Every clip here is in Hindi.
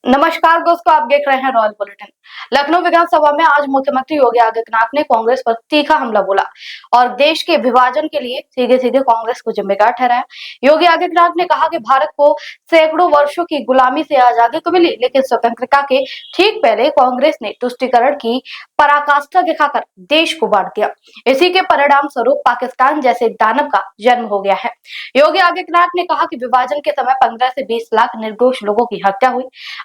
नमस्कार दोस्तों, आप देख रहे हैं रॉयल बुलेटिन। लखनऊ विधानसभा में आज मुख्यमंत्री योगी आदित्यनाथ ने कांग्रेस पर तीखा हमला बोला और देश के विभाजन के लिए सीधे सीधे कांग्रेस को जिम्मेदार ठहराया। योगी आदित्यनाथ ने कहा कि भारत को सैकड़ों वर्षों की गुलामी से आजादी तो मिली, लेकिन स्वतंत्रता के ठीक पहले कांग्रेस ने तुष्टीकरण की पराकाष्ठा दिखाकर देश को बांट दिया। इसी के परिणाम स्वरूप पाकिस्तान जैसे दानव का जन्म हो गया है। योगी आदित्यनाथ ने कहा कि विभाजन के समय 15 से 20 लाख निर्दोष लोगों की हत्या हुई,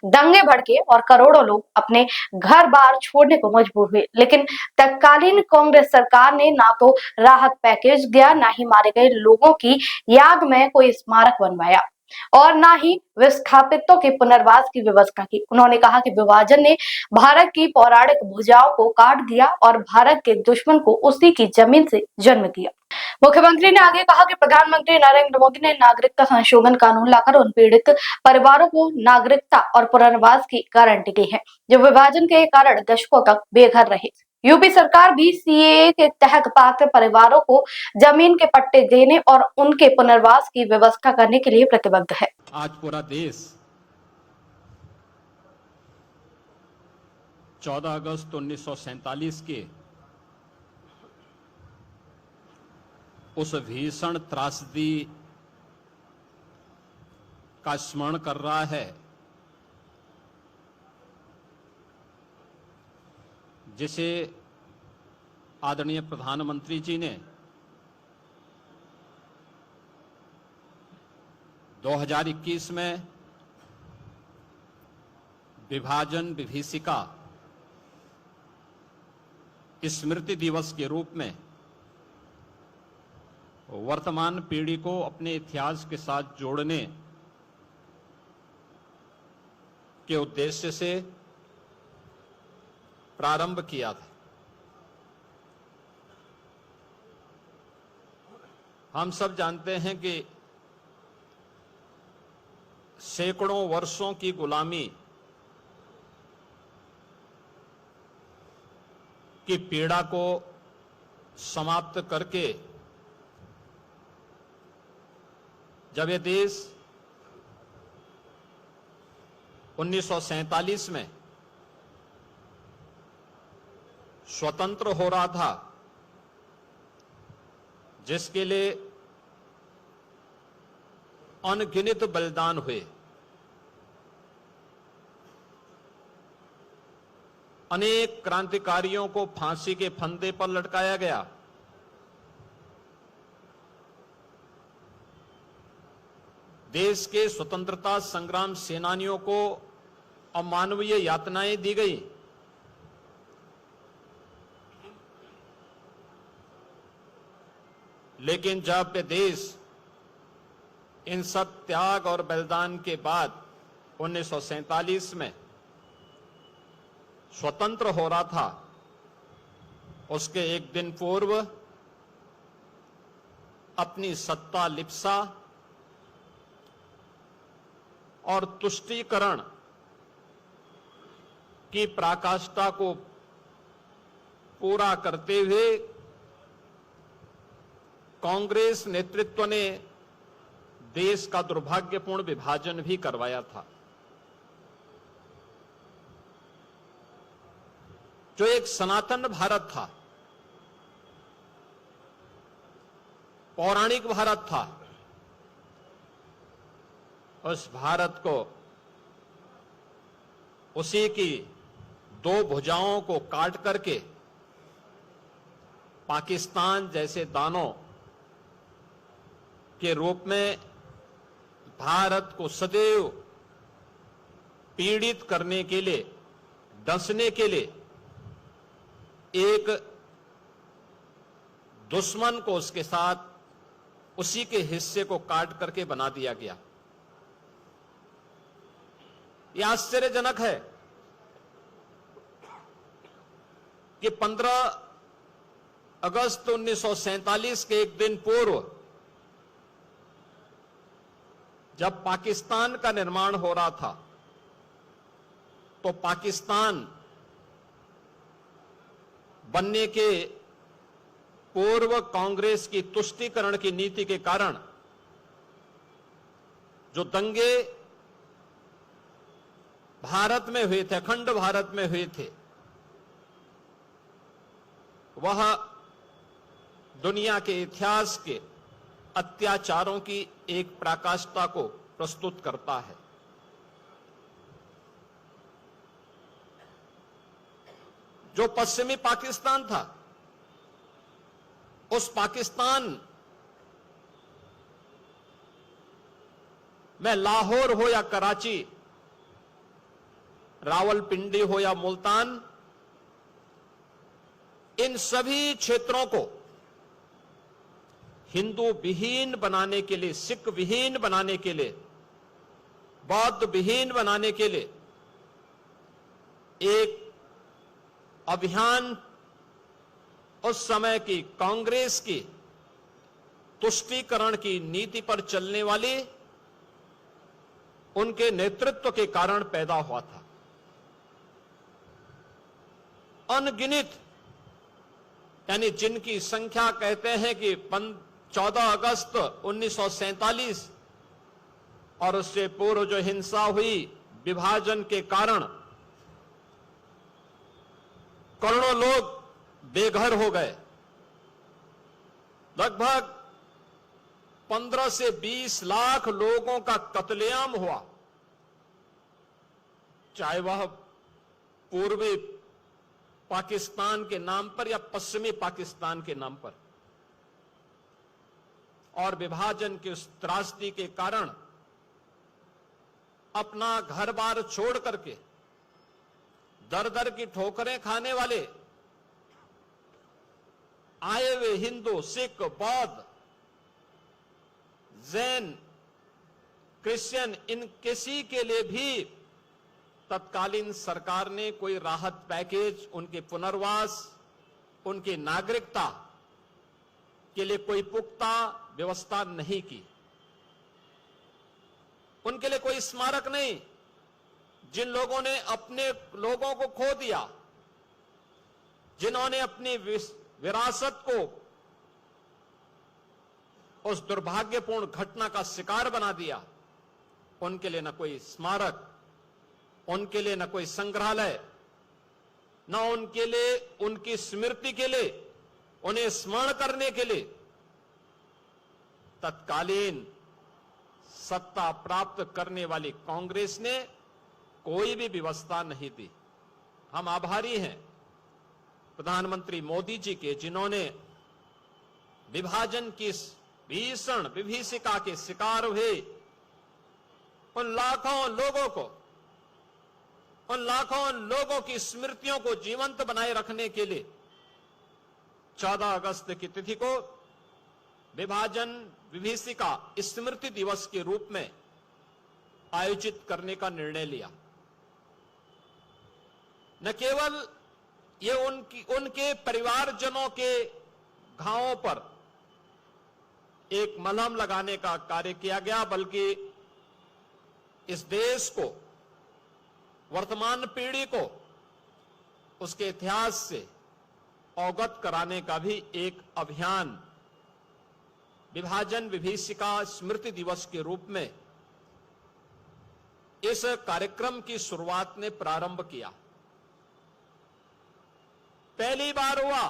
दंगे भड़के और करोड़ों लोग अपने घर बार छोड़ने को मजबूर हुए, लेकिन तत्कालीन कांग्रेस सरकार ने ना तो राहत पैकेज दिया, ना ही मारे गए लोगों की याद में कोई स्मारक बनवाया और ना ही विस्थापितों के पुनर्वास की व्यवस्था की। उन्होंने कहा कि विभाजन ने भारत की पौराणिक भुजाओं को काट दिया और भारत के दुश्मन को उसी की जमीन से जन्म दिया। मुख्यमंत्री ने आगे कहा कि प्रधानमंत्री नरेंद्र मोदी ने नागरिकता संशोधन कानून लाकर उन पीड़ित परिवारों को नागरिकता और पुनर्वास की गारंटी दी है, जो विभाजन के कारण दशकों तक बेघर रहे। यूपी सरकार भी सीएए के तहत पात्र परिवारों को जमीन के पट्टे देने और उनके पुनर्वास की व्यवस्था करने के लिए प्रतिबद्ध है। आज पूरा देश 14 अगस्त 1947 के उस भीषण त्रासदी का स्मरण कर रहा है, जिसे आदरणीय प्रधानमंत्री जी ने 2021 में विभाजन विभीषिका स्मृति दिवस के रूप में वर्तमान पीढ़ी को अपने इतिहास के साथ जोड़ने के उद्देश्य से प्रारंभ किया था। हम सब जानते हैं कि सैकड़ों वर्षों की गुलामी की पीड़ा को समाप्त करके जब ये देश 1947 में स्वतंत्र हो रहा था, जिसके लिए अनगिनत बलिदान हुए, अनेक क्रांतिकारियों को फांसी के फंदे पर लटकाया गया, देश के स्वतंत्रता संग्राम सेनानियों को अमानवीय यातनाएं दी गई, लेकिन जब देश इन सब त्याग और बलिदान के बाद 1947 में स्वतंत्र हो रहा था, उसके एक दिन पूर्व अपनी सत्ता लिप्सा और तुष्टीकरण की पराकाष्ठा को पूरा करते हुए कांग्रेस नेतृत्व ने देश का दुर्भाग्यपूर्ण विभाजन भी करवाया था, जो एक सनातन भारत था, पौराणिक भारत था। उस भारत को, उसी की दो भुजाओं को काट करके पाकिस्तान जैसे दानों के रूप में भारत को सदैव पीड़ित करने के लिए, डसने के लिए एक दुश्मन को उसके साथ उसी के हिस्से को काट करके बना दिया गया। यह आश्चर्यजनक है कि 15 अगस्त 1947 के एक दिन पूर्व जब पाकिस्तान का निर्माण हो रहा था, तो पाकिस्तान बनने के पूर्व कांग्रेस की तुष्टीकरण की नीति के कारण जो दंगे भारत में हुए थे, अखंड भारत में हुए थे, वह दुनिया के इतिहास के अत्याचारों की एक पराकाष्ठा को प्रस्तुत करता है। जो पश्चिमी पाकिस्तान था, उस पाकिस्तान में लाहौर हो या कराची, रावलपिंडी हो या मुल्तान, इन सभी क्षेत्रों को हिंदू विहीन बनाने के लिए, सिख विहीन बनाने के लिए, बौद्ध विहीन बनाने के लिए एक अभियान उस समय की कांग्रेस की तुष्टीकरण की नीति पर चलने वाली उनके नेतृत्व के कारण पैदा हुआ था। अनगिनत, यानी जिनकी संख्या कहते हैं कि 14 अगस्त 1947 और उससे पूर्व जो हिंसा हुई विभाजन के कारण करोड़ों लोग बेघर हो गए। लगभग 15 से 20 लाख लोगों का कत्लेआम हुआ, चाहे वह पूर्वी पाकिस्तान के नाम पर या पश्चिमी पाकिस्तान के नाम पर। और विभाजन की उस त्रासदी के कारण अपना घर बार छोड़ करके दर दर की ठोकरें खाने वाले आए हुए हिंदू, सिख, बौद्ध, जैन, क्रिश्चियन, इन किसी के लिए भी तत्कालीन सरकार ने कोई राहत पैकेज, उनके पुनर्वास, उनकी नागरिकता के लिए कोई पुख्ता व्यवस्था नहीं की। उनके लिए कोई स्मारक नहीं। जिन लोगों ने अपने लोगों को खो दिया, जिन्होंने अपनी विरासत को उस दुर्भाग्यपूर्ण घटना का शिकार बना दिया, उनके लिए न कोई स्मारक, उनके लिए न कोई संग्रहालय, न उनके लिए, उनकी स्मृति के लिए, उन्हें स्मरण करने के लिए तत्कालीन सत्ता प्राप्त करने वाली कांग्रेस ने कोई भी व्यवस्था नहीं दी। हम आभारी हैं प्रधानमंत्री मोदी जी के, जिन्होंने विभाजन की भीषण विभीषिका के शिकार हुए उन लाखों लोगों को, उन लाखों लोगों की स्मृतियों को जीवंत बनाए रखने के लिए 14 अगस्त की तिथि को विभाजन विभीषिका स्मृति दिवस के रूप में आयोजित करने का निर्णय लिया। न केवल ये उनके परिवारजनों के घावों पर एक मलहम लगाने का कार्य किया गया, बल्कि इस देश को, वर्तमान पीढ़ी को उसके इतिहास से अवगत कराने का भी एक अभियान विभाजन विभीषिका स्मृति दिवस के रूप में इस कार्यक्रम की शुरुआत ने प्रारंभ किया। पहली बार हुआ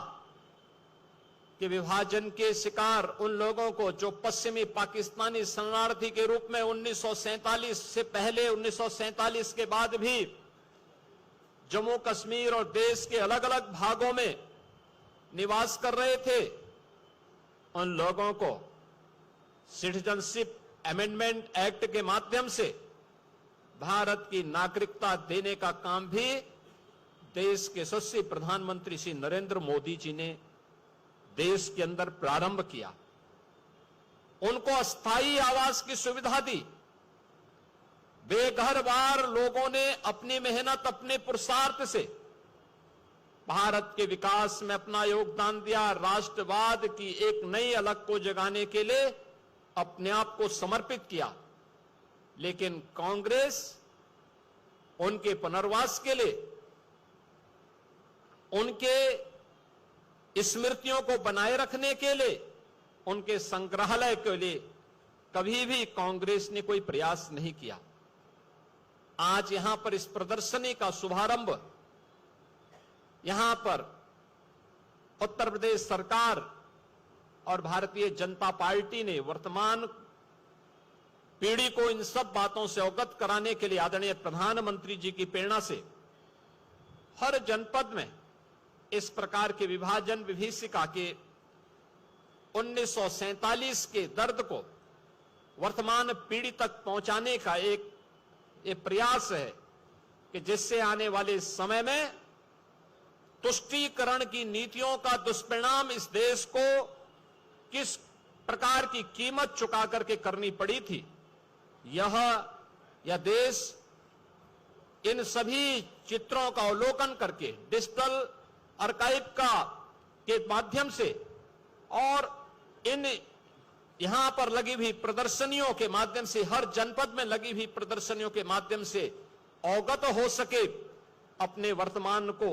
कि विभाजन के शिकार उन लोगों को जो पश्चिमी पाकिस्तानी शरणार्थी के रूप में 1947 से पहले, 1947 के बाद भी जम्मू कश्मीर और देश के अलग अलग भागों में निवास कर रहे थे, उन लोगों को सिटीजनशिप अमेंडमेंट एक्ट के माध्यम से भारत की नागरिकता देने का काम भी देश के यशस्वी प्रधानमंत्री श्री नरेंद्र मोदी जी ने देश के अंदर प्रारंभ किया। उनको अस्थायी आवास की सुविधा दी। बेघर बार लोगों ने अपनी मेहनत, अपने पुरुषार्थ से भारत के विकास में अपना योगदान दिया। राष्ट्रवाद की एक नई अलग को जगाने के लिए अपने आप को समर्पित किया। लेकिन कांग्रेस उनके पुनर्वास के लिए, उनके स्मृतियों को बनाए रखने के लिए, उनके संग्रहालय के लिए कभी भी कांग्रेस ने कोई प्रयास नहीं किया। आज यहां पर इस प्रदर्शनी का शुभारंभ यहां पर उत्तर प्रदेश सरकार और भारतीय जनता पार्टी ने वर्तमान पीढ़ी को इन सब बातों से अवगत कराने के लिए आदरणीय प्रधानमंत्री जी की प्रेरणा से हर जनपद में इस प्रकार के विभाजन विभीषिका के 1947 के दर्द को वर्तमान पीढ़ी तक पहुंचाने का एक प्रयास है कि जिससे आने वाले समय में तुष्टीकरण की नीतियों का दुष्परिणाम इस देश को किस प्रकार की कीमत चुका करके करनी पड़ी थी, यह देश इन सभी चित्रों का अवलोकन करके डिजिटल आर्काइव के माध्यम से और इन यहां पर लगी हुई प्रदर्शनियों के माध्यम से, हर जनपद में लगी हुई प्रदर्शनियों के माध्यम से अवगत हो सके, अपने वर्तमान को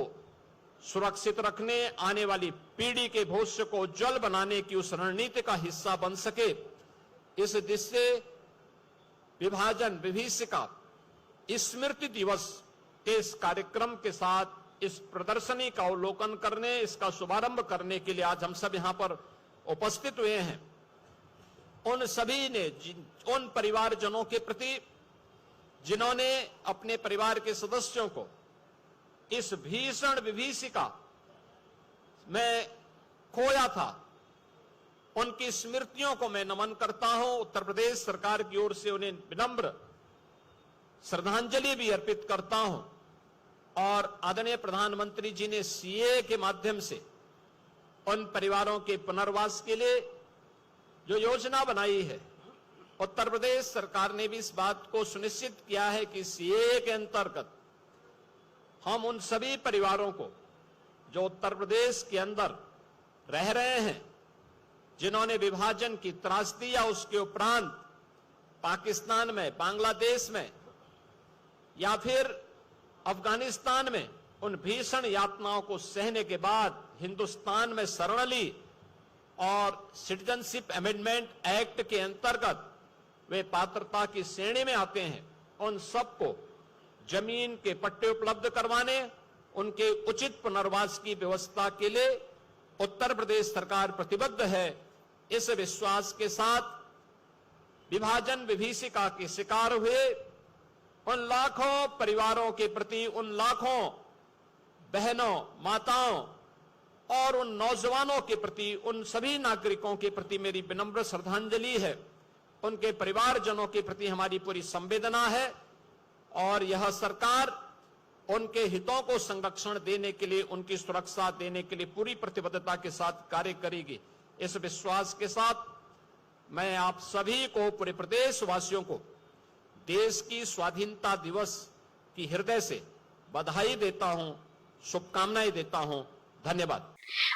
सुरक्षित रखने, आने वाली पीढ़ी के भविष्य को उज्जवल बनाने की उस रणनीति का हिस्सा बन सके। इस दिशा से विभाजन विभीषिका स्मृति दिवस के इस कार्यक्रम के साथ इस प्रदर्शनी का अवलोकन करने, इसका शुभारंभ करने के लिए आज हम सब यहां पर उपस्थित हुए हैं। उन सभी ने, उन परिवारजनों के प्रति जिन्होंने अपने परिवार के सदस्यों को इस भीषण विभीषिका में खोया था, उनकी स्मृतियों को मैं नमन करता हूं। उत्तर प्रदेश सरकार की ओर से उन्हें विनम्र श्रद्धांजलि भी अर्पित करता हूं। और आदरणीय प्रधानमंत्री जी ने सीए के माध्यम से उन परिवारों के पुनर्वास के लिए जो योजना बनाई है, उत्तर प्रदेश सरकार ने भी इस बात को सुनिश्चित किया है कि सीए के अंतर्गत हम उन सभी परिवारों को जो उत्तर प्रदेश के अंदर रह रहे हैं, जिन्होंने विभाजन की त्रासदी या उसके उपरांत पाकिस्तान में, बांग्लादेश में या फिर अफगानिस्तान में उन भीषण यातनाओं को सहने के बाद हिंदुस्तान में शरण ली और सिटीजनशिप अमेंडमेंट एक्ट के अंतर्गत वे पात्रता की श्रेणी में आते हैं, उन सबको जमीन के पट्टे उपलब्ध करवाने, उनके उचित पुनर्वास की व्यवस्था के लिए उत्तर प्रदेश सरकार प्रतिबद्ध है। इस विश्वास के साथ विभाजन विभीषिका के शिकार हुए उन लाखों परिवारों के प्रति, उन लाखों बहनों, माताओं और उन नौजवानों के प्रति, उन सभी नागरिकों के प्रति मेरी विनम्र श्रद्धांजलि है। उनके परिवारजनों के प्रति हमारी पूरी संवेदना है और यह सरकार उनके हितों को संरक्षण देने के लिए, उनकी सुरक्षा देने के लिए पूरी प्रतिबद्धता के साथ कार्य करेगी। इस विश्वास के साथ मैं आप सभी को, पूरे प्रदेशवासियों को देश की स्वाधीनता दिवस की हृदय से बधाई देता हूं, शुभकामनाएं देता हूं। धन्यवाद।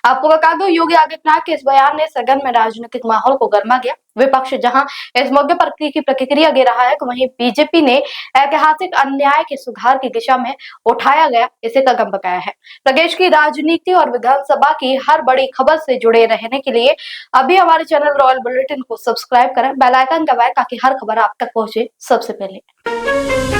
आपको बता दो, योगी आदित्यनाथ के इस बयान ने सदन में राजनीतिक माहौल को गर्मा गया। विपक्ष जहां इस मुद्दे पर की प्रतिक्रिया दे रहा है, तो वहीं बीजेपी ने ऐतिहासिक अन्याय के सुधार की दिशा में उठाया गया इसे कदम बताया है। प्रदेश की राजनीति और विधानसभा की हर बड़ी खबर से जुड़े रहने के लिए अभी हमारे चैनल रॉयल बुलेटिन को सब्सक्राइब करें, बेल आइकन दबाएं ताकि हर खबर आप तक पहुंचे सबसे पहले।